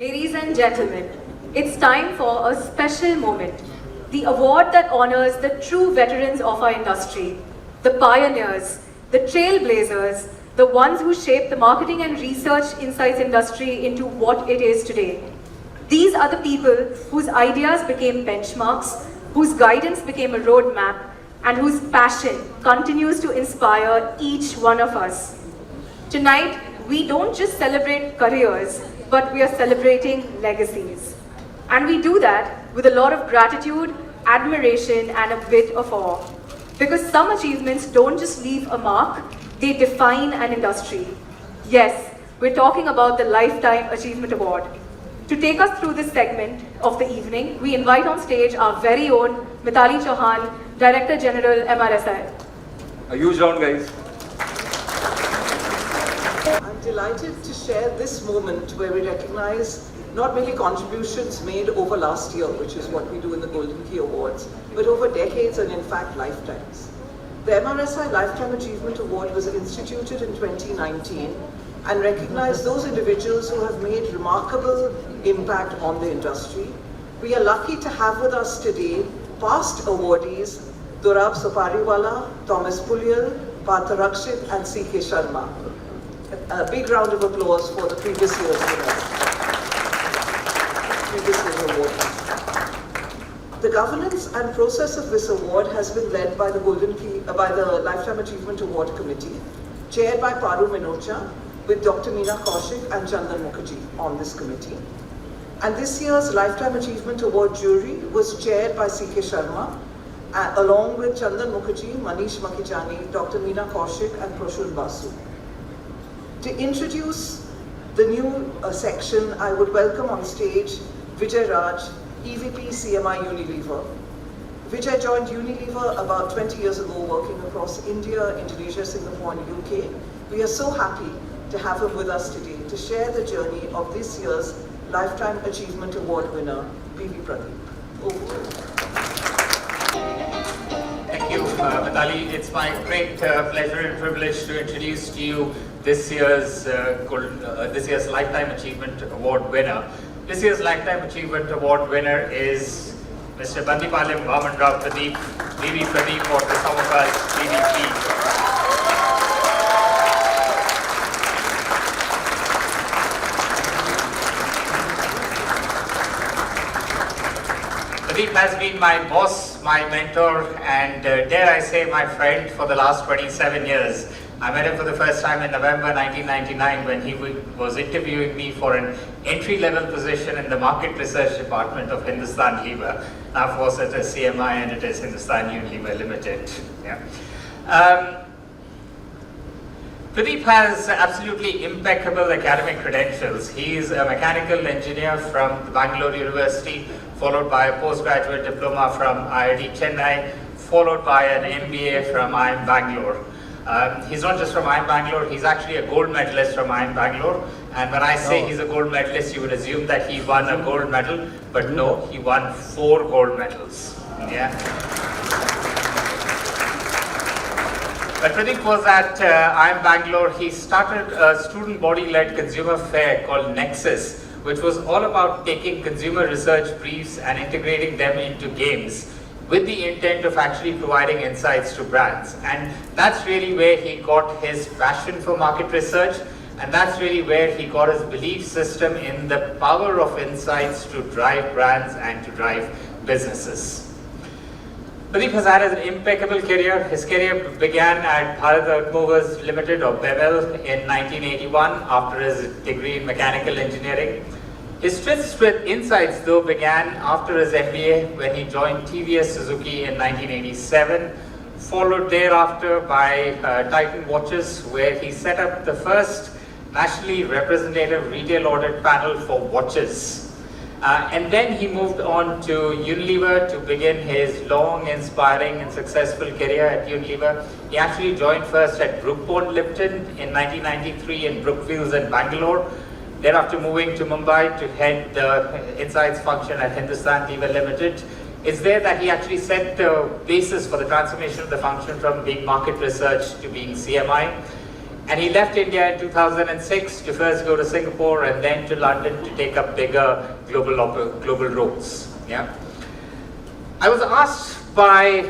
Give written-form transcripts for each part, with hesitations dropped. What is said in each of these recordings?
Ladies and gentlemen, it's time for a special moment. The award that honors the true veterans of our industry, the pioneers, the trailblazers, the ones who shaped the marketing and research insights industry into what it is today. These are the people whose ideas became benchmarks, whose guidance became a roadmap, and whose passion continues to inspire each one of us. Tonight, we don't just celebrate careers, but we are celebrating legacies. And we do that with a lot of gratitude, admiration, and a bit of awe. Because some achievements don't just leave a mark, they define an industry. Yes, we're talking about the Lifetime Achievement Award. To take us through this segment of the evening, we invite on stage our very own Mithali Chauhan, Director General, MRSI. A huge round, guys. I'm delighted to share this moment where we recognize not merely contributions made over last year, which is what we do in the Golden Key Awards, but over decades and in fact lifetimes. The MRSI Lifetime Achievement Award was instituted in 2019 and recognized those individuals who have made remarkable impact on the industry. We are lucky to have with us today past awardees Dorab Sopariwala, Thomas Pulyal, Partha Rakshit and C.K. Sharma. A big round of applause for the previous year's winners. Previous year's awardees. The governance and process of this award has been led by the Lifetime Achievement Award Committee, chaired by Paru Minocha, with Dr. Meena Kaushik and Chandan Mukherji on this committee. And this year's Lifetime Achievement Award jury was chaired by C.K. Sharma, along with Chandan Mukherji, Manish Makhijani, Dr. Meena Kaushik and Prasun Basu. To introduce the new section, I would welcome on stage Vijay Raj, EVP CMI Unilever. Vijay joined Unilever about 20 years ago, working across India, Indonesia, Singapore and UK. We are so happy to have him with us today to share the journey of this year's Lifetime Achievement Award winner, B.V Pradeep. Over to you. Thank you, Mithali. It's my great pleasure and privilege to introduce to you this year's Lifetime Achievement Award winner. This year's Lifetime Achievement Award winner is Mr. Bandipalayam Vaman Rao Pradeep, B.V Pradeep, or to some of us, BVP. Pradeep has been my boss, my mentor, and dare I say my friend for the last 27 years. I met him for the first time in November 1999 when he was interviewing me for an entry-level position in the market research department of Hindustan Lever. Now, of course, it is CMI and it is Hindustan Unilever Limited. Yeah. Pradeep has absolutely impeccable academic credentials. He is a mechanical engineer from the Bangalore University, followed by a postgraduate diploma from IIT Chennai, followed by an MBA from IIM Bangalore. He's not just from IIM Bangalore, he's actually a gold medalist from IIM Bangalore. And when I say he's a gold medalist, you would assume that he won a gold medal, but no, he won 4 gold medals. Yeah. When Pradeep was at IIM Bangalore, he started a student body-led consumer fair called Nexus, which was all about taking consumer research briefs and integrating them into games with the intent of actually providing insights to brands. And that's really where he got his passion for market research, and that's really where he got his belief system in the power of insights to drive brands and to drive businesses. Pradeep has had an impeccable career. His career began at Bharat Earth Movers Limited, or BEVL, in 1981 after his degree in mechanical engineering. His trysts with insights, though, began after his MBA when he joined TVS Suzuki in 1987, followed thereafter by Titan Watches, where he set up the first nationally representative retail audit panel for watches. And then he moved on to Unilever to begin his long, inspiring and successful career at Unilever. He actually joined first at Brookbone Lipton in 1993 in Brookfields in Bangalore, thereafter moving to Mumbai to head the insights function at Hindustan Lever Limited. It's there that he actually set the basis for the transformation of the function from being market research to being CMI. And he left India in 2006 to first go to Singapore and then to London to take up bigger global roles. Yeah. I was asked by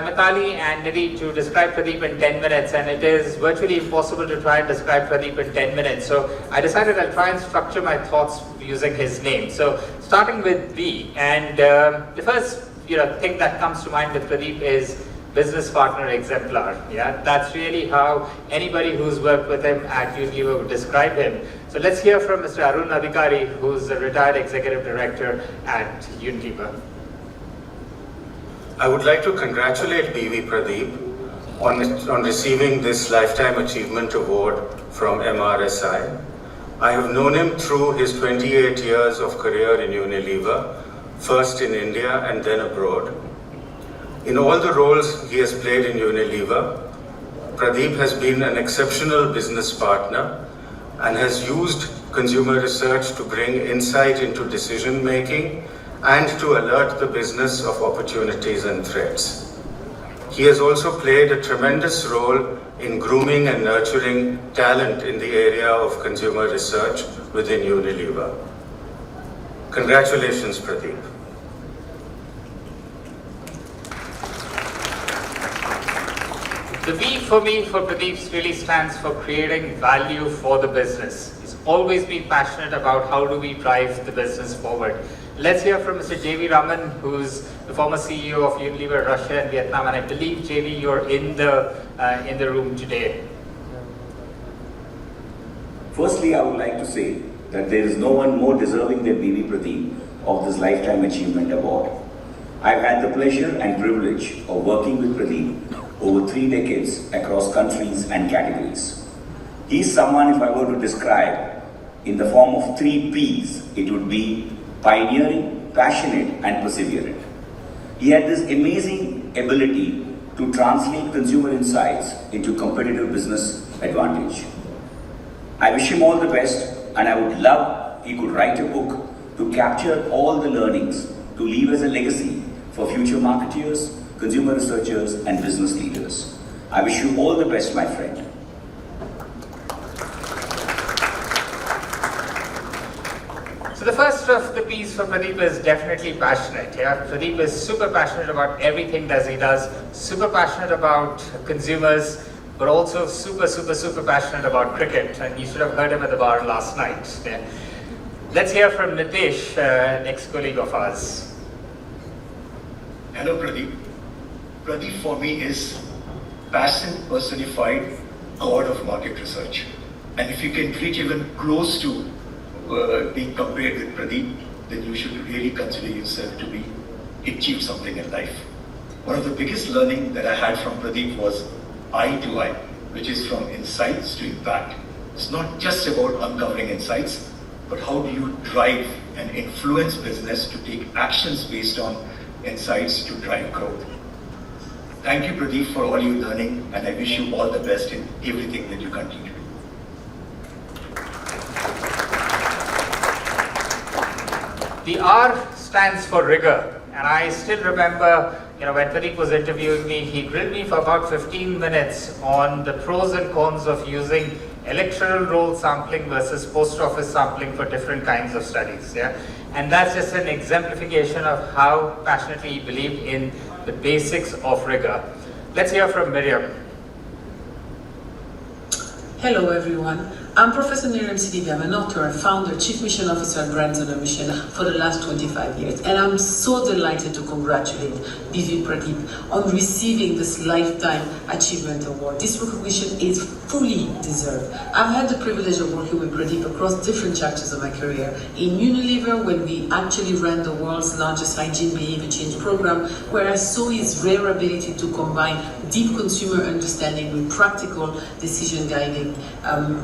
Mithali and Nidhi to describe Pradeep in 10 minutes, and it is virtually impossible to try and describe Pradeep in 10 minutes. So I decided I'll try and structure my thoughts using his name. So starting with B, and the first thing that comes to mind with Pradeep is business partner exemplar. Yeah, that's really how anybody who's worked with him at Unilever would describe him. So let's hear from Mr. Arun Adhikari, who's a retired executive director at Unilever. I would like to congratulate B.V. Pradeep on receiving this Lifetime Achievement Award from MRSI. I have known him through his 28 years of career in Unilever, first in India and then abroad. In all the roles he has played in Unilever, Pradeep has been an exceptional business partner and has used consumer research to bring insight into decision making and to alert the business of opportunities and threats. He has also played a tremendous role in grooming and nurturing talent in the area of consumer research within Unilever. Congratulations, Pradeep. The V for me, for Pradeep, really stands for creating value for the business. He's always been passionate about how do we drive the business forward. Let's hear from Mr. J.V. Raman, who's the former CEO of Unilever Russia and Vietnam, and I believe, J.V., you're in the room today. Firstly, I would like to say that there is no one more deserving than B.V. Pradeep of this Lifetime Achievement Award. I've had the pleasure and privilege of working with Pradeep over 3 decades across countries and categories. He's someone, if I were to describe in the form of 3 P's, it would be pioneering, passionate, and perseverant. He had this amazing ability to translate consumer insights into competitive business advantage. I wish him all the best, and I would love he could write a book to capture all the learnings to leave as a legacy for future marketeers, consumer researchers, and business leaders. I wish you all the best, my friend. So the first of the P's for Pradeep is definitely passionate. Yeah? Pradeep is super passionate about everything that he does, super passionate about consumers, but also super passionate about cricket. And you should have heard him at the bar last night. Yeah? Let's hear from Nitesh, an ex-colleague of ours. Hello, Pradeep. Pradeep for me is passion personified, god of market research. And if you can reach even close to being compared with Pradeep, then you should really consider yourself to be achieved something in life. One of the biggest learning that I had from Pradeep was eye to eye, which is from insights to impact. It's not just about uncovering insights, but how do you drive and influence business to take actions based on insights to drive growth. Thank you, Pradeep, for all your learning, and I wish you all the best in everything that you continue. The R stands for rigor, and I still remember, when Pradeep was interviewing me, he grilled me for about 15 minutes on the pros and cons of using electoral roll sampling versus post office sampling for different kinds of studies. Yeah, and that's just an exemplification of how passionately he believed in the basics of rigor. Let's hear from Miriam. Hello everyone. I'm Professor Miriam Sidibe. I'm an author, founder, chief mission officer at Brands on a Mission for the last 25 years. And I'm so delighted to congratulate B.V. Pradeep on receiving this Lifetime Achievement Award. This recognition is fully deserved. I've had the privilege of working with Pradeep across different chapters of my career. In Unilever, when we actually ran the world's largest hygiene behavior change program, where I saw his rare ability to combine deep consumer understanding with practical decision guiding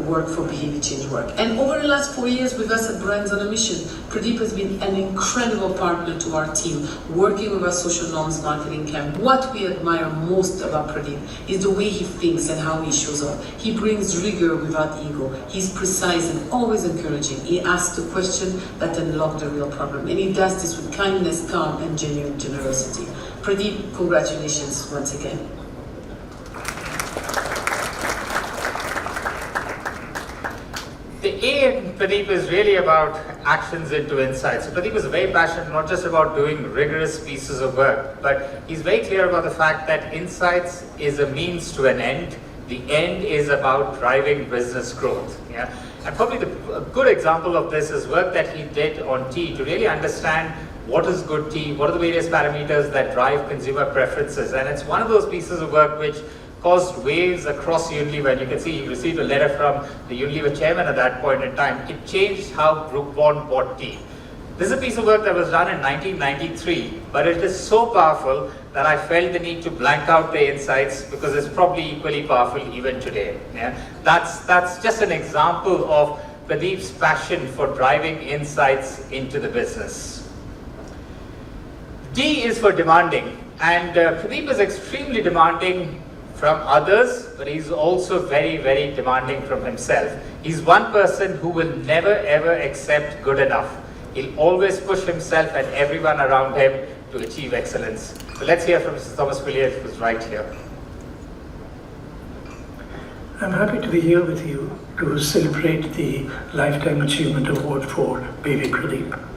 work for behavior change work. And over the last 4 years with us at Brands on a Mission, Pradeep has been an incredible partner to our team, working with our social norms marketing camp. What we admire most about Pradeep is the way he thinks and how he shows up. He brings rigor without ego. He's precise and always encouraging. He asks the question that unlocks the real problem. And he does this with kindness, calm, and genuine generosity. Pradeep, congratulations once again. Pradeep is really about actions into insights. So Pradeep is very passionate not just about doing rigorous pieces of work, but he's very clear about the fact that insights is a means to an end. The end is about driving business growth. Yeah? And probably a good example of this is work that he did on tea to really understand what is good tea, what are the various parameters that drive consumer preferences. And it's one of those pieces of work which caused waves across Unilever. And you can see he received a letter from the Unilever chairman at that point in time. It changed how Brook Bond bought tea. This is a piece of work that was done in 1993, but it is so powerful that I felt the need to blank out the insights because it's probably equally powerful even today. Yeah? That's just an example of Pradeep's passion for driving insights into the business. D is for demanding, and Pradeep is extremely demanding from others, but he's also very, very demanding from himself. He's one person who will never ever accept good enough. He'll always push himself and everyone around him to achieve excellence. So let's hear from Mr. Thomas Williams, who's right here. I'm happy to be here with you to celebrate the Lifetime Achievement Award for B.V Pradeep.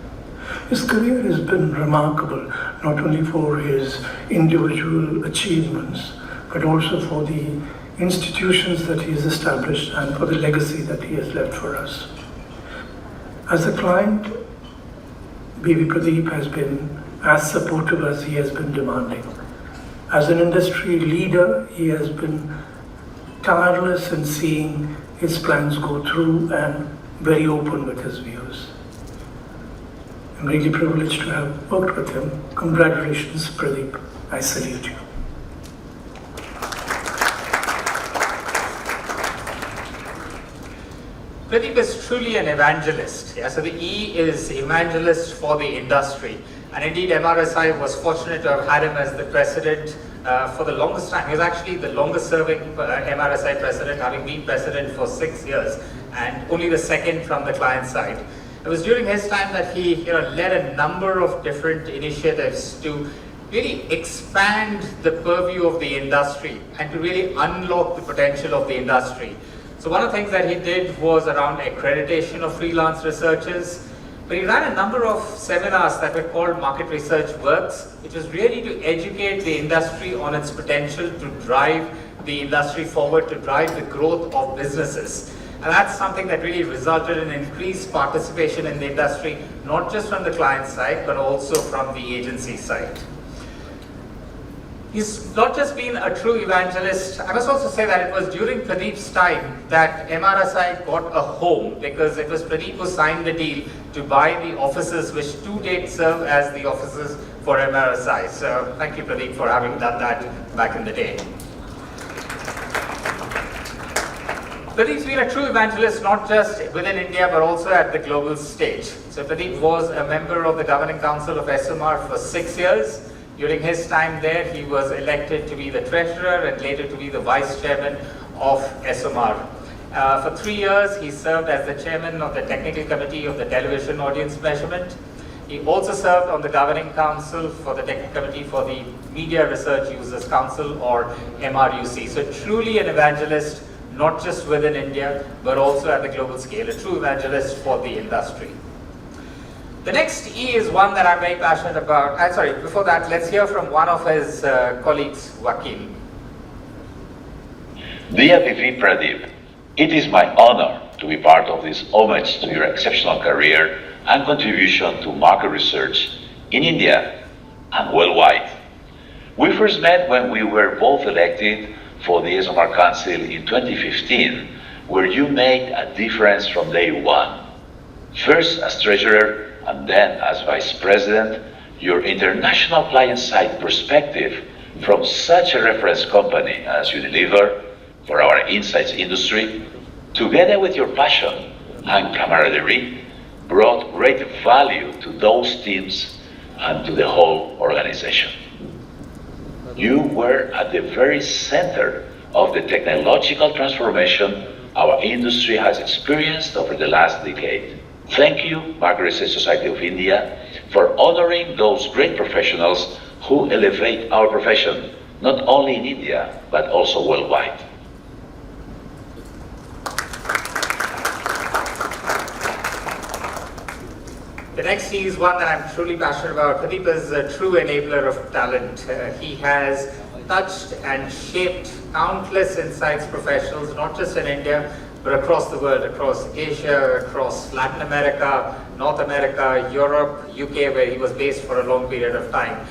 His career has been remarkable, not only for his individual achievements, but also for the institutions that he has established and for the legacy that he has left for us. As a client, B.V Pradeep has been as supportive as he has been demanding. As an industry leader, he has been tireless in seeing his plans go through and very open with his views. I'm really privileged to have worked with him. Congratulations, Pradeep. I salute you. Pradeep is truly an evangelist. Yeah? So the E is evangelist for the industry. And indeed, MRSI was fortunate to have had him as the president for the longest time. He was actually the longest serving MRSI president, having been president for 6 years, and only the second from the client side. It was during his time that he led a number of different initiatives to really expand the purview of the industry and to really unlock the potential of the industry. So one of the things that he did was around accreditation of freelance researchers, but he ran a number of seminars that were called Market Research Works, which was really to educate the industry on its potential to drive the industry forward, to drive the growth of businesses. And that's something that really resulted in increased participation in the industry, not just from the client side, but also from the agency side. He's not just been a true evangelist. I must also say that it was during Pradeep's time that MRSI got a home, because it was Pradeep who signed the deal to buy the offices which to date serve as the offices for MRSI. So thank you, Pradeep, for having done that back in the day. Pradeep's been a true evangelist not just within India but also at the global stage. So Pradeep was a member of the Governing Council of SMR for 6 years. During his time there, he was elected to be the treasurer and later to be the vice chairman of SMR. For 3 years, he served as the chairman of the technical committee of the television audience measurement. He also served on the governing council for the technical committee for the Media Research Users Council, or MRUC. So truly an evangelist, not just within India, but also at the global scale, a true evangelist for the industry. The next E is one that I'm very passionate about. Before that, let's hear from one of his colleagues, Joaquin. Dear B.V Pradeep, it is my honor to be part of this homage to your exceptional career and contribution to market research in India and worldwide. We first met when we were both elected for the SMR Council in 2015, where you made a difference from day one. First as treasurer, and then as Vice President, your international client-side perspective from such a reference company as Unilever for our insights industry, together with your passion and camaraderie, brought great value to those teams and to the whole organization. You were at the very center of the technological transformation our industry has experienced over the last decade. Thank you, Market Research Society of India, for honoring those great professionals who elevate our profession, not only in India, but also worldwide. next C is one that I'm truly passionate about. Pradeep is a true enabler of talent. He has touched and shaped countless insights professionals, not just in India, but across the world, across Asia, across Latin America, North America, Europe, UK, where he was based for a long period of time.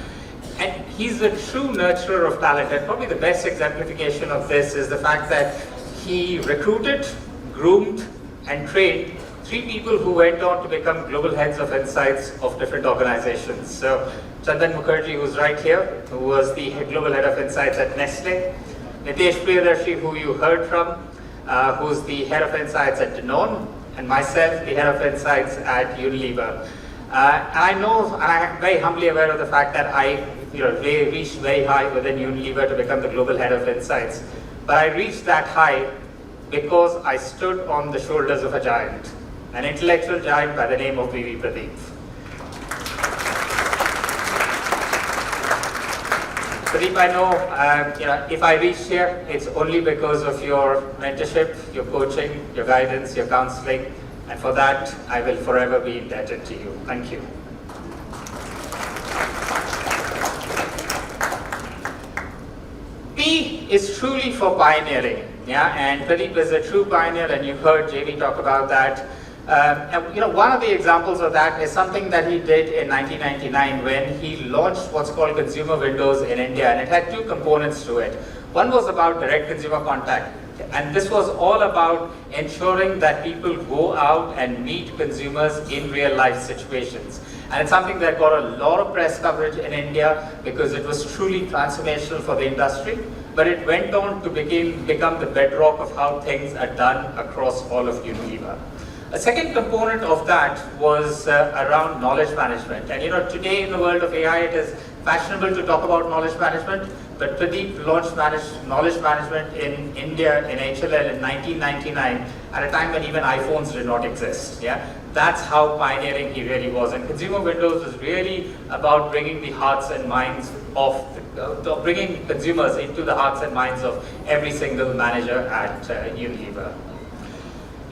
And he's a true nurturer of talent, and probably the best exemplification of this is the fact that he recruited, groomed, and trained 3 people who went on to become global heads of insights of different organizations. So Chandan Mukherji, who's right here, who was the global head of insights at Nestlé. Nitesh Priyadarshi, who you heard from, who's the head of insights at Danone, and myself, the head of insights at Unilever. And I know, and I'm very humbly aware of the fact that I reached very high within Unilever to become the global head of insights. But I reached that high because I stood on the shoulders of a giant, an intellectual giant by the name of B.V Pradeep. Pradeep, I know, if I reached here, it's only because of your mentorship, your coaching, your guidance, your counseling, and for that, I will forever be indebted to you. Thank you. P is truly for pioneering, and Pradeep is a true pioneer, and you heard JV talk about that. One of the examples of that is something that he did in 1999 when he launched what's called consumer windows in India, and it had 2 components to it. One was about direct consumer contact, and this was all about ensuring that people go out and meet consumers in real life situations. And it's something that got a lot of press coverage in India because it was truly transformational for the industry, but it went on to become the bedrock of how things are done across all of Unilever. A second component of that was around knowledge management. And today in the world of AI, it is fashionable to talk about knowledge management, but Pradeep launched knowledge management in India in HLL in 1999 at a time when even iPhones did not exist. That's how pioneering he really was. And Consumer Windows was really about bringing the hearts and minds of, bringing consumers into the hearts and minds of every single manager at Unilever.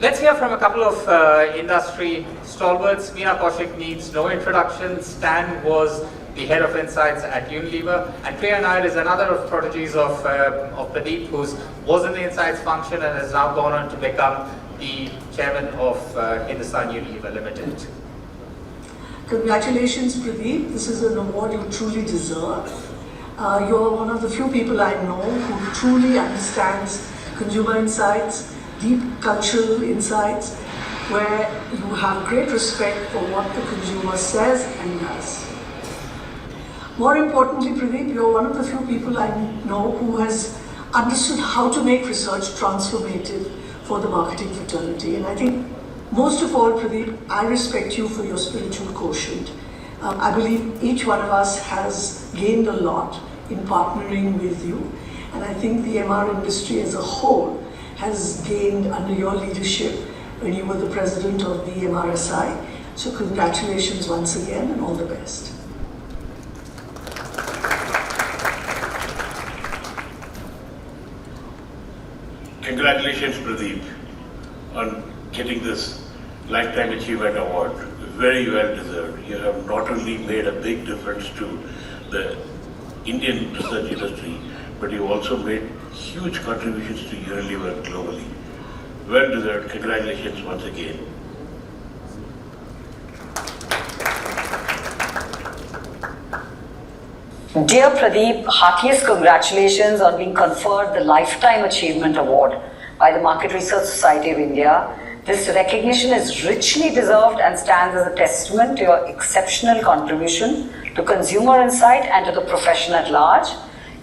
Let's hear from a couple of industry stalwarts. Meena, Kaushik needs no introduction. Stan was the head of insights at Unilever, and Priya Nair is another of prodigies of Pradeep, who was in the insights function and has now gone on to become the chairman of Hindustan Unilever Limited. Congratulations, Pradeep. This is an award you truly deserve. You're one of the few people I know who truly understands consumer insights, deep cultural insights, where you have great respect for what the consumer says and does. More importantly, Pradeep, you're one of the few people I know who has understood how to make research transformative for the marketing fraternity. And I think most of all, Pradeep, I respect you for your spiritual quotient. I believe each one of us has gained a lot in partnering with you. And I think the MR industry as a whole has gained under your leadership when you were the president of the MRSI. So congratulations once again and all the best. Congratulations, Pradeep, on getting this Lifetime Achievement Award. Very well deserved. You have not only made a big difference to the Indian research industry, but you also made huge contributions to Unilever globally. Well deserved. Congratulations once again. Dear Pradeep, heartiest congratulations on being conferred the Lifetime Achievement Award by the Market Research Society of India. This recognition is richly deserved and stands as a testament to your exceptional contribution to consumer insight and to the profession at large.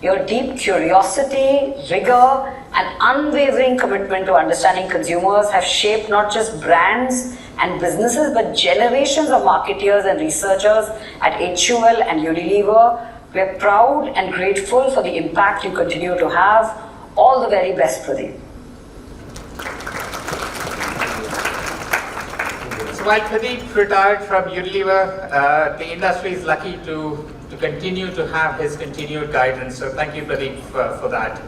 Your deep curiosity, rigor, and unwavering commitment to understanding consumers have shaped not just brands and businesses, but generations of marketeers and researchers at HUL and Unilever. We are proud and grateful for the impact you continue to have. All the very best, Pradeep. So while Pradeep retired from Unilever, the industry is lucky to continue to have his continued guidance. So thank you, Pradeep, for that.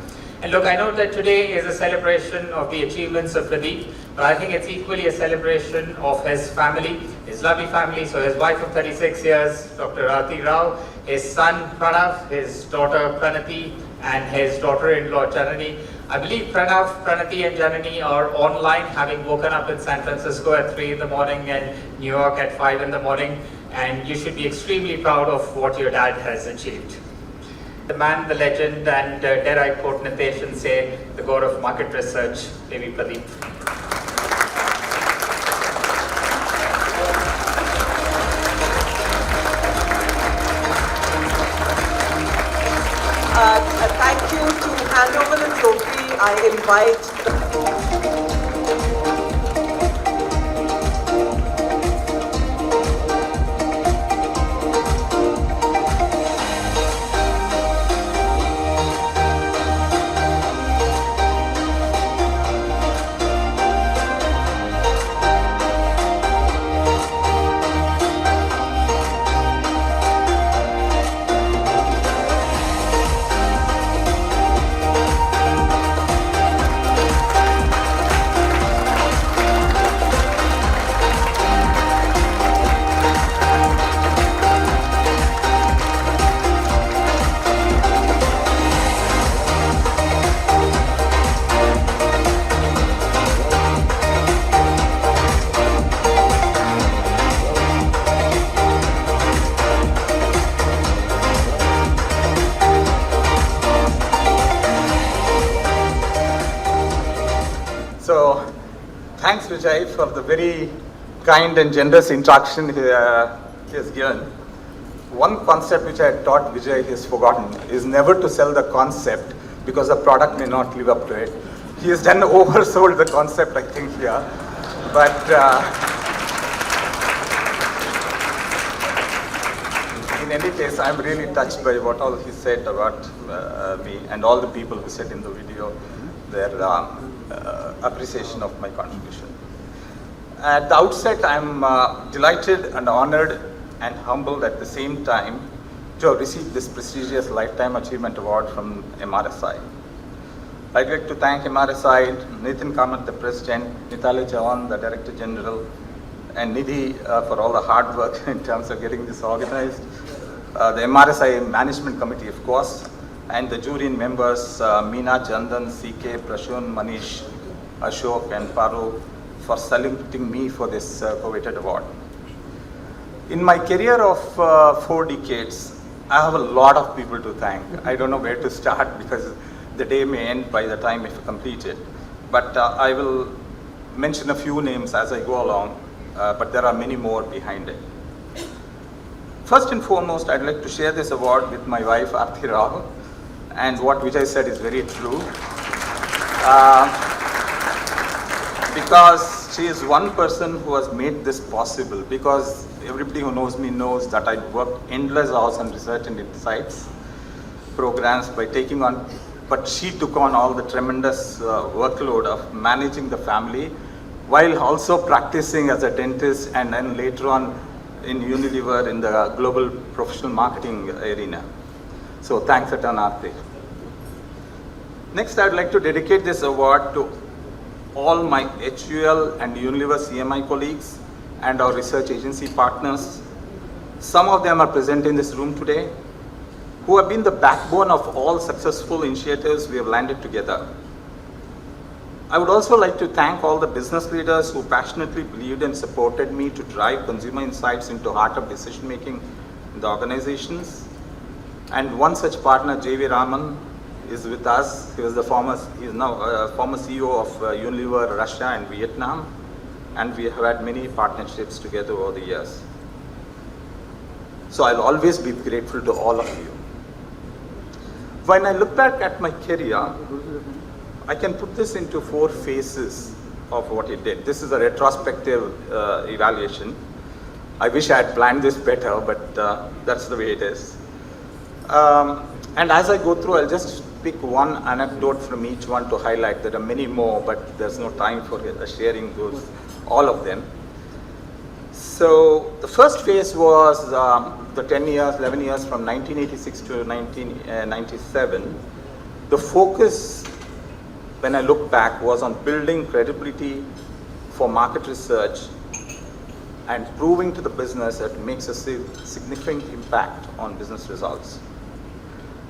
And look, I know that today is a celebration of the achievements of Pradeep, but I think it's equally a celebration of his family, his his lovely family, so his wife of 36 years, Dr. Rati Rao, his son Pranav, his daughter Pranati, and his daughter-in-law Janani. I believe Pranav, Pranati and Janani are online, having woken up in San Francisco at 3 in the morning and New York at 5 in the morning, and you should be extremely proud of what your dad has achieved. The man, the legend, and dare I quote Nitesh and say, the god of market research, B.V Pradeep. Thank you. To hand over the trophy, I invite Thanks, Vijay, for the very kind and generous introduction he has given. One concept which I had taught Vijay he has forgotten is never to sell the concept because the product may not live up to it. He has done oversold the concept, I think, here. But in any case, I'm really touched by what all he said about me and all the people who said in the video their appreciation of my contribution. At the outset, I'm delighted and honored and humbled at the same time to have received this prestigious Lifetime Achievement Award from MRSI. I'd like to thank MRSI, Nitin Kamath, the President, Nitali Jawan, the Director General, and Nidhi for all the hard work in terms of getting this organized. The MRSI Management Committee, of course, and the jury members, Meena, Chandan, CK, Prasun, Manish, Ashok, and Paru, for selecting me for this coveted award. In my career of 4 decades, I have a lot of people to thank. I don't know where to start because the day may end by the time if completed. But I will mention a few names as I go along, but there are many more behind it. First and foremost, I'd like to share this award with my wife, Aarti Rao, and what Vijay said is very true. Because she is one person who has made this possible, because everybody who knows me knows that I worked endless hours on research and insights programs by taking on, but she took on all the tremendous workload of managing the family while also practicing as a dentist and then later on in Unilever in the global professional marketing arena. So thanks a ton, Aarti. Next, I would like to dedicate this award to all my HUL and Unilever CMI colleagues and our research agency partners. Some of them are present in this room today, who have been the backbone of all successful initiatives we have landed together. I would also like to thank all the business leaders who passionately believed and supported me to drive consumer insights into heart of decision making in the organizations. And one such partner, J.V. Raman, is with us. He is now former CEO of Unilever Russia and Vietnam, and we have had many partnerships together over the years. So I'll always be grateful to all of you. When I look back at my career, I can put this into 4 phases of what it did. This is a retrospective evaluation. I wish I had planned this better, but that's the way it is. And as I go through, I'll just pick one anecdote from each one to highlight. There are many more, but there's no time for sharing those, all of them. So the first phase was the 10 years, 11 years from 1986 to 1997. The focus, when I look back, was on building credibility for market research and proving to the business that it makes a significant impact on business results.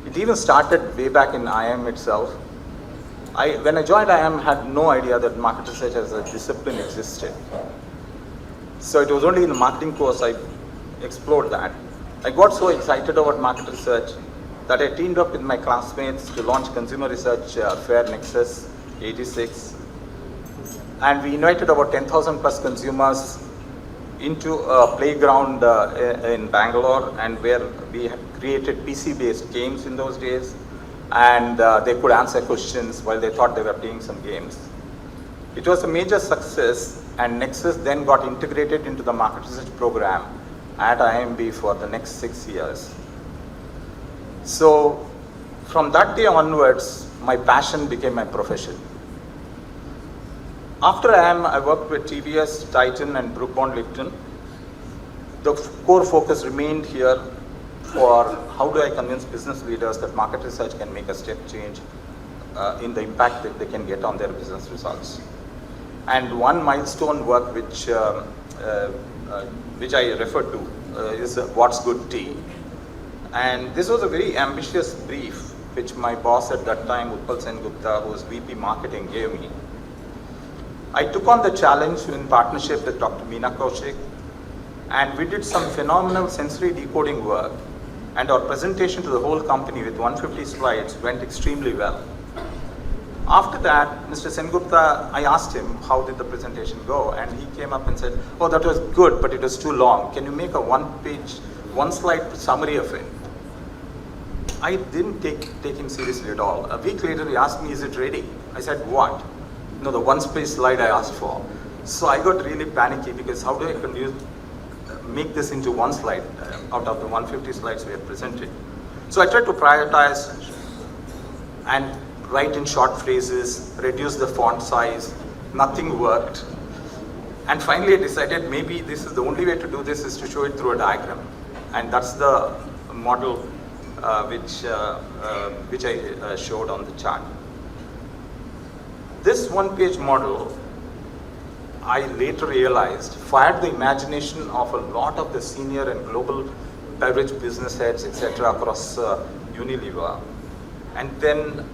It even started way back in IIM itself. When I joined IIM, I had no idea that market research as a discipline existed. So it was only in the marketing course I explored that. I got so excited about market research that I teamed up with my classmates to launch consumer research fair Nexus 86. And we invited about 10,000 plus consumers into a playground in Bangalore, and where we had created PC-based games in those days, and they could answer questions while they thought they were playing some games. It was a major success, and Nexus then got integrated into the market research program at IMB for the next 6 years. So from that day onwards, my passion became my profession. After IIM, I worked with TVS, Titan, and Brook Bond Lipton. The core focus remained here for how do I convince business leaders that market research can make a step change in the impact that they can get on their business results. And one milestone work which I referred to is What's Good Tea. And this was a very ambitious brief which my boss at that time, Utpal Sen Gupta, who was VP Marketing, gave me. I took on the challenge in partnership with Dr. Meena Kaushik, and we did some phenomenal sensory decoding work, and our presentation to the whole company with 150 slides went extremely well. After that, Mr. Sengupta, I asked him, how did the presentation go? And he came up and said, oh, that was good, but it was too long. Can you make a one slide summary of it? I didn't take him seriously at all. A week later, he asked me, is it ready? I said, what? No, the one-page slide I asked for. So I got really panicky, because how do I make this into one slide out of the 150 slides we had presented? So I tried to prioritize and write in short phrases, reduce the font size. Nothing worked. And finally I decided maybe this is the only way to do this is to show it through a diagram. And that's the model which I showed on the chart. This one-page model, I later realized, fired the imagination of a lot of the senior and global beverage business heads, etc., across Unilever. And then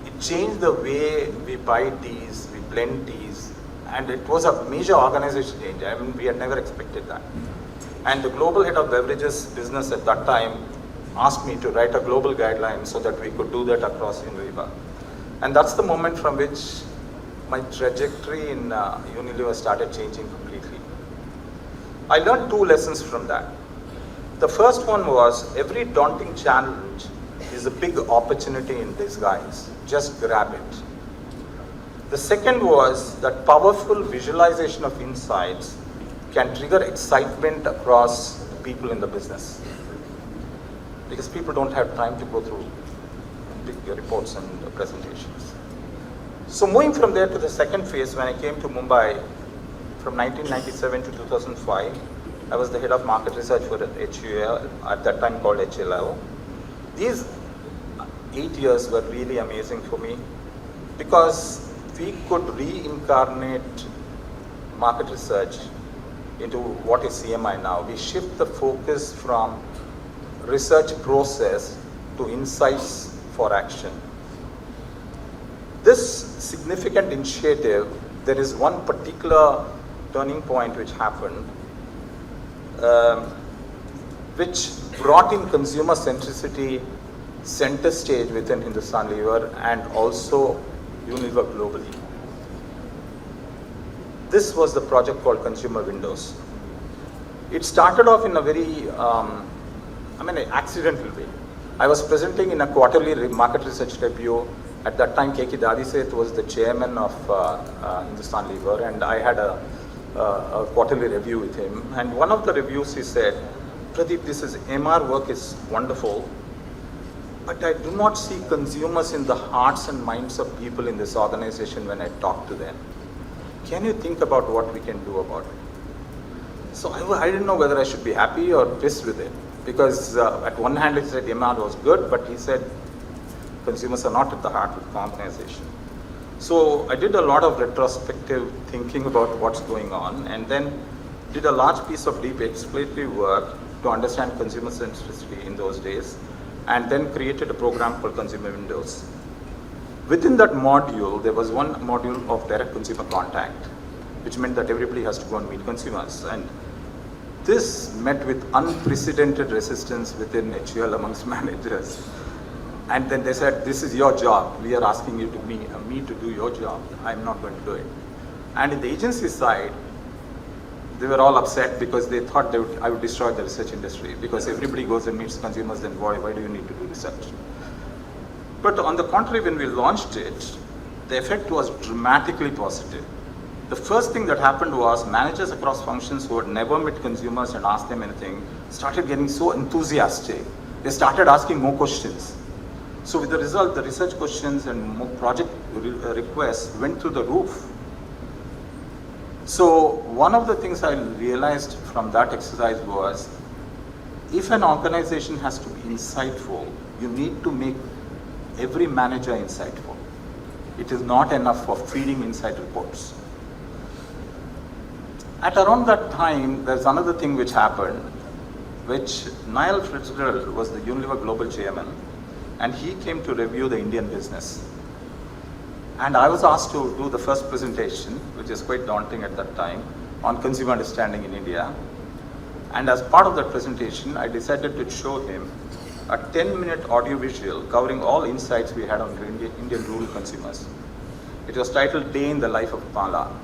it changed the way we buy teas, we blend teas, and it was a major organization change. I mean, we had never expected that. And the global head of beverages business at that time asked me to write a global guideline so that we could do that across Unilever. And that's the moment from which my trajectory in Unilever started changing completely. I learned 2 lessons from that. The first one was, every daunting challenge is a big opportunity in disguise. Just grab it. The second was that powerful visualization of insights can trigger excitement across people in the business, because people don't have time to go through big reports and presentations. So moving from there to the second phase, when I came to Mumbai from 1997 to 2005, I was the head of market research for HUL, at that time called HLL. These 8 years were really amazing for me, because we could reincarnate market research into what is CMI now. We shift the focus from research process to insights for action. This significant initiative, there is one particular turning point which happened, which brought in consumer centricity center stage within Hindustan Lever and also Unilever globally. This was the project called Consumer Windows. It started off in a very, accidental way. I was presenting in a quarterly market research review. At that time, K.K. Dadiseth was the chairman of Hindustan Lever, and I had a quarterly review with him. And one of the reviews he said, Pradeep, this is MR work is wonderful, but I do not see consumers in the hearts and minds of people in this organization when I talk to them. Can you think about what we can do about it? So I didn't know whether I should be happy or pissed with it, because at one hand he said MR was good, but he said consumers are not at the heart of the organization. So I did a lot of retrospective thinking about what's going on, and then did a large piece of deep exploratory work to understand consumer centricity in those days, and then created a program called Consumer Windows. Within that module, there was one module of direct consumer contact, which meant that everybody has to go and meet consumers. And this met with unprecedented resistance within HUL amongst managers. And then they said, this is your job. We are asking you to me to do your job. I'm not going to do it. And in the agency side, they were all upset because they thought I would destroy the research industry, because everybody goes and meets consumers, then why do you need to do research? But on the contrary, when we launched it, the effect was dramatically positive. The first thing that happened was managers across functions who had never met consumers and asked them anything started getting so enthusiastic. They started asking more questions. So with the result, the research questions and more project requests went through the roof. So one of the things I realized from that exercise was, if an organization has to be insightful, you need to make every manager insightful. It is not enough for feeding insight reports. At around that time, there's another thing which happened, which Niall Fitzgerald was the Unilever Global Chairman, and he came to review the Indian business. And I was asked to do the first presentation, which is quite daunting at that time, on consumer understanding in India. And as part of that presentation, I decided to show him a 10-minute audio-visual covering all insights we had on Indian rural consumers. It was titled Day in the Life of Pala.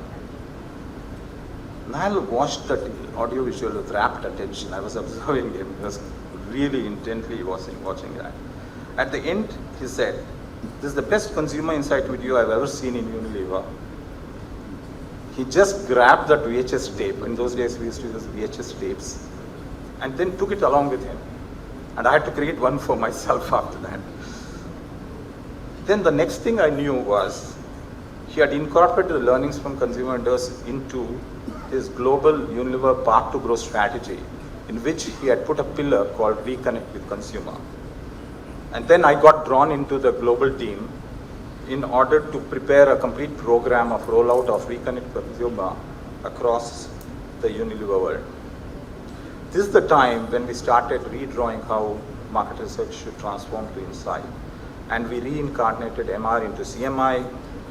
Niall watched that audio-visual with rapt attention. I was observing him. He was really intently watching that. At the end, he said, "This is the best consumer insight video I've ever seen in Unilever." He just grabbed that VHS tape. In those days, we used to use VHS tapes, and then took it along with him. And I had to create one for myself after that. Then the next thing I knew was, he had incorporated the learnings from consumer windows into his global Unilever Path to Grow strategy, in which he had put a pillar called Reconnect with Consumer. And then I got drawn into the global team in order to prepare a complete program of rollout of Reconnect Consumer across the Unilever world. This is the time when we started redrawing how market research should transform to insight. And we reincarnated MR into CMI,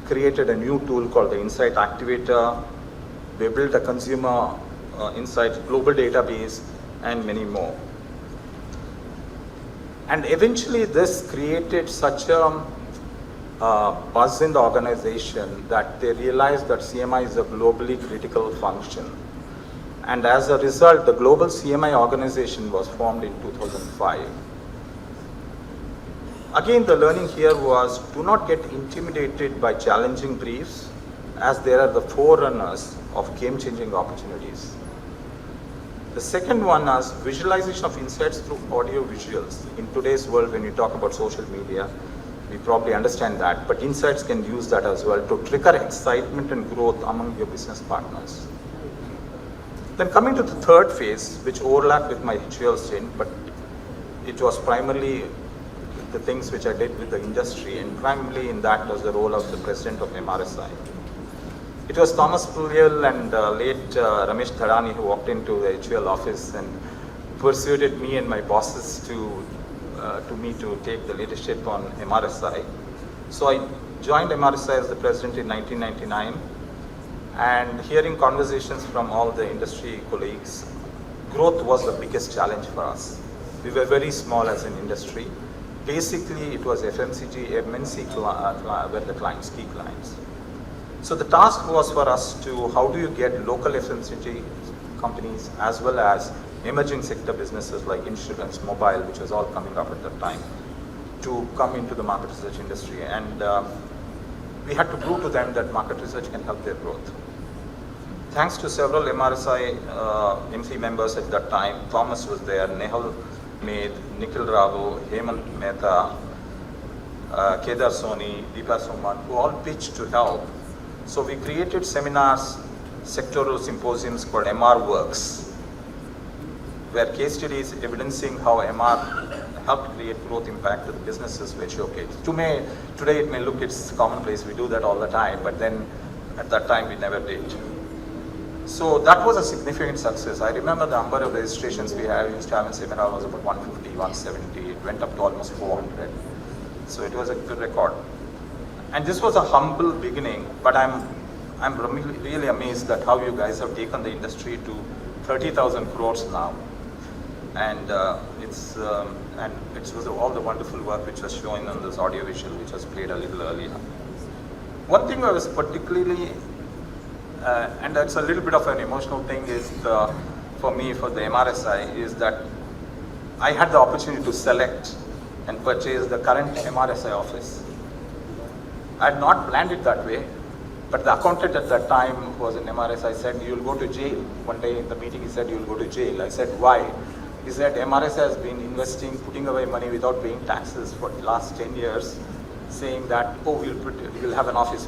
created a new tool called the Insight Activator. We built a consumer insights global database, and many more. And eventually this created such a buzz in the organization that they realized that CMI is a globally critical function. And as a result, the global CMI organization was formed in 2005. Again, the learning here was, do not get intimidated by challenging briefs, as they are the forerunners of game-changing opportunities. The second one is visualization of insights through audio visuals. In today's world, when you talk about social media, we probably understand that, but insights can use that as well to trigger excitement and growth among your business partners. Then coming to the third phase, which overlapped with my HUL stint, but it was primarily the things which I did with the industry, and primarily in that was the role of the president of MRSI. It was Thomas Puliel and late Ramesh Thadani who walked into the HUL office and persuaded me and my bosses to take the leadership on MRSI. So I joined MRSI as the president in 1999, and hearing conversations from all the industry colleagues, growth was the biggest challenge for us. We were very small as an industry. Basically, it was FMCG, MNC were the clients, key clients. So the task was for us to, how do you get local FMCG companies as well as emerging sector businesses like insurance, mobile, which was all coming up at that time, to come into the market research industry. And we had to prove to them that market research can help their growth. Thanks to several MRSI MC members at that time, Thomas was there, Nehal Maid, Nikhil Rao, Hemant Mehta, Kedar Soni, Deepa Soman, who all pitched to help. So we created seminars, sectoral symposiums called MR Works, where case studies evidencing how MR helped create growth impact to the businesses were showcased. Today it may look it's commonplace, we do that all the time, but then at that time we never did. So that was a significant success. I remember the number of registrations we had. We used to have in seminar was about 150, 170. It went up to almost 400. So it was a good record. And this was a humble beginning, but I'm really amazed at how you guys have taken the industry to 30,000 crores now. And it was all the wonderful work which was shown on this audiovisual, which was played a little earlier. One thing I was particularly, and that's a little bit of an emotional thing, is for me, for the MRSI, is that I had the opportunity to select and purchase the current MRSI office. I had not planned it that way, but the accountant at that time, who was in MRSI, said, "You'll go to jail." One day in the meeting, he said, "You'll go to jail." I said, "Why?" He said, "MRSI has been investing, putting away money without paying taxes for the last 10 years, saying that, oh, we'll have an office,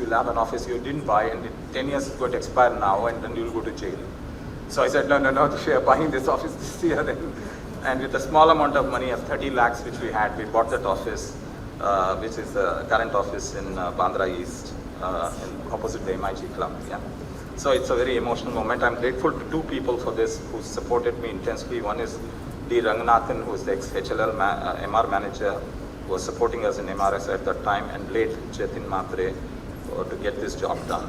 you didn't buy, and 10 years is going to expire now, and then you'll go to jail." So I said, no, we are buying this office this year. And with a small amount of money of 30 lakhs which we had, we bought that office, which is the current office in Bandra East, opposite the MIG club. Yeah. So it's a very emotional moment. I'm grateful to two people for this who supported me intensely. One is D. Ranganathan, who is the ex-HLL MR manager, who was supporting us in MRS at that time, and late Jatin Matre to get this job done.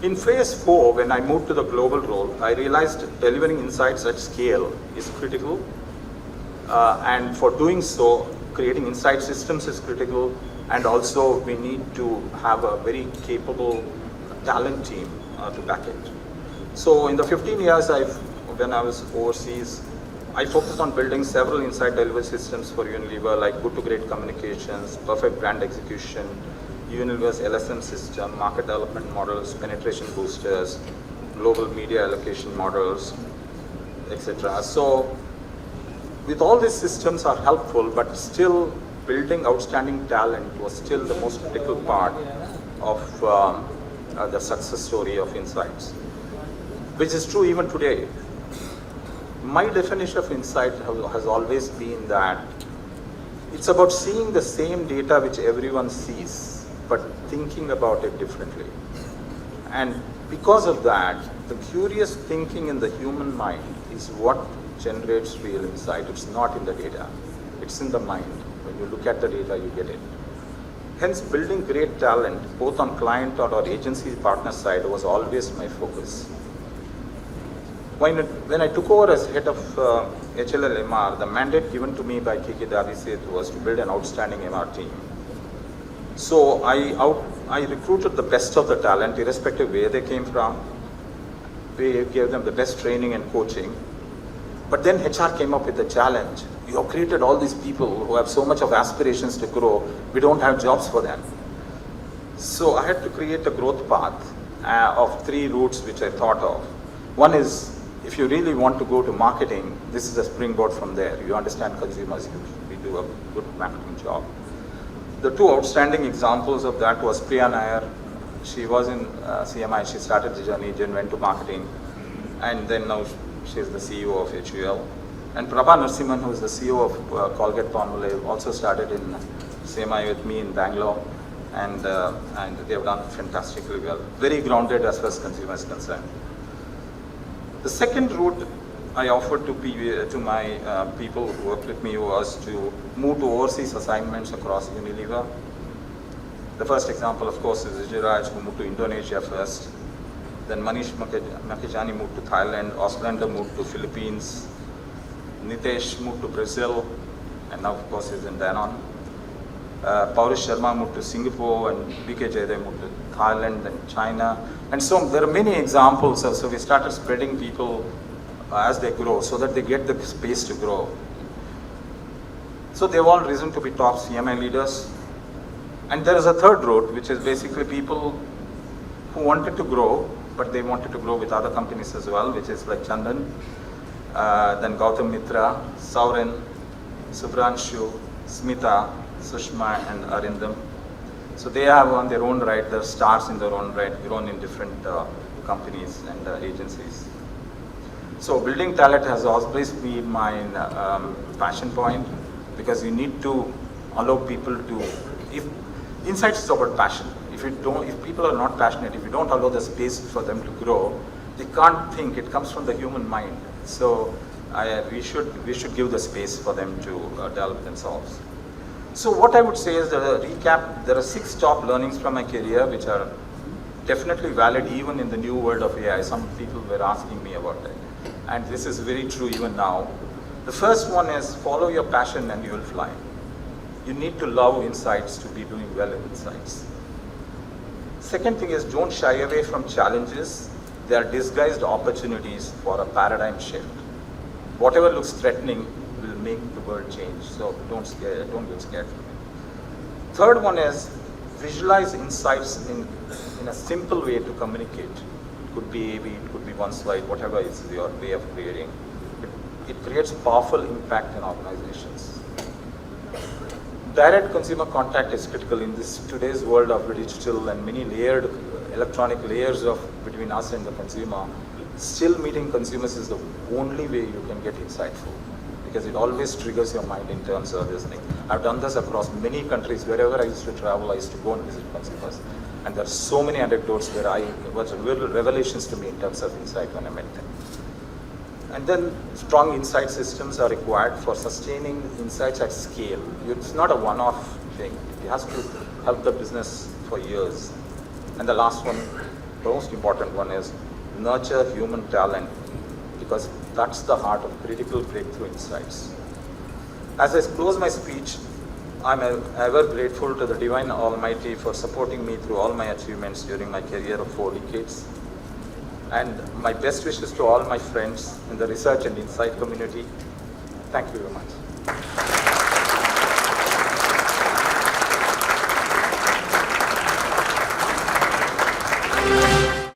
In phase 4, when I moved to the global role, I realized delivering insights at scale is critical. And for doing so, creating insight systems is critical. And also, we need to have a very capable talent team to back it. So in the 15 years when I was overseas, I focused on building several insight delivery systems for Unilever, like good to great communications, perfect brand execution, Unilever's LSM system, market development models, penetration boosters, global media allocation models, etc. So with all these systems are helpful, but still building outstanding talent was still the most critical part of the success story of insights, which is true even today. My definition of insight has always been that it's about seeing the same data which everyone sees, but thinking about it differently. And because of that, the curious thinking in the human mind is what generates real insight. It's not in the data, it's in the mind. When you look at the data, you get it. Hence, building great talent, both on client or our agency partner side, was always my focus. When I took over as head of HLL MR, the mandate given to me by K.K. Daviset was to build an outstanding MR team. So I recruited the best of the talent, irrespective of where they came from. We gave them the best training and coaching. But then HR came up with the challenge. You have created all these people who have so much of aspirations to grow. We don't have jobs for them. So I had to create a growth path of 3 routes which I thought of. One is, if you really want to go to marketing, this is a springboard from there. You understand consumers, we do a good marketing job. The 2 outstanding examples of that was Priya Nair. She was in CMI, she started the journey, then went to marketing, and then now she's the CEO of HUL. And Prabha Narasimhan, who is the CEO of Colgate-Palmolive, also started in CMI with me in Bangalore, and they have done fantastically well. Very grounded as far as consumer is concerned. The second route I offered to my people who worked with me was to move to overseas assignments across Unilever. The first example, of course, is Vijay, who moved to Indonesia first. Then Manish Makhijani moved to Thailand. Oslander moved to Philippines. Nitesh moved to Brazil, and now, of course, he's in Danone. Paurish Sharma moved to Singapore, and B.K. Jaydev moved to Thailand and China. And so there are many examples. So we started spreading people as they grow, so that they get the space to grow. So they've all risen to be top CMI leaders. And there is a third route, which is basically people who wanted to grow, but they wanted to grow with other companies as well, which is like Chandan, then Gautam Mitra, Sauren, Subhranshu, Smita, Sushma, and Arindam. So they have on their own right, they're stars in their own right, grown in different companies and agencies. So building talent has always been my passion point, because you need to allow people to, if insights is about passion. If people are not passionate, if you don't allow the space for them to grow, they can't think. It comes from the human mind. So we should give the space for them to develop themselves. So what I would say is, recap, there are 6 top learnings from my career which are definitely valid even in the new world of AI. Some people were asking me about it. And this is very true even now. The first one is follow your passion and you will fly. You need to love insights to be doing well in insights. Second thing is, don't shy away from challenges. They are disguised opportunities for a paradigm shift. Whatever looks threatening will make the world change. So don't get scared from it. Third one is, visualize insights in a simple way to communicate. It could be AB, it could be one slide, whatever is your way of creating. It creates powerful impact in organizations. Direct consumer contact is critical in this today's world of digital and many layered electronic layers between us and the consumer. Still meeting consumers is the only way you can get insightful, because it always triggers your mind in terms of listening. I've done this across many countries. Wherever I used to travel, I used to go and visit consumers. And there are so many anecdotes where it was revelations to me in terms of insight when I met them. And then strong insight systems are required for sustaining insights at scale. It's not a one-off thing. It has to help the business for years. And the last one, the most important one, is nurture human talent, because that's the heart of critical breakthrough insights. As I close my speech, I'm ever grateful to the Divine Almighty for supporting me through all my achievements during my career of 4 decades. And my best wishes to all my friends in the research and insight community. Thank you very much.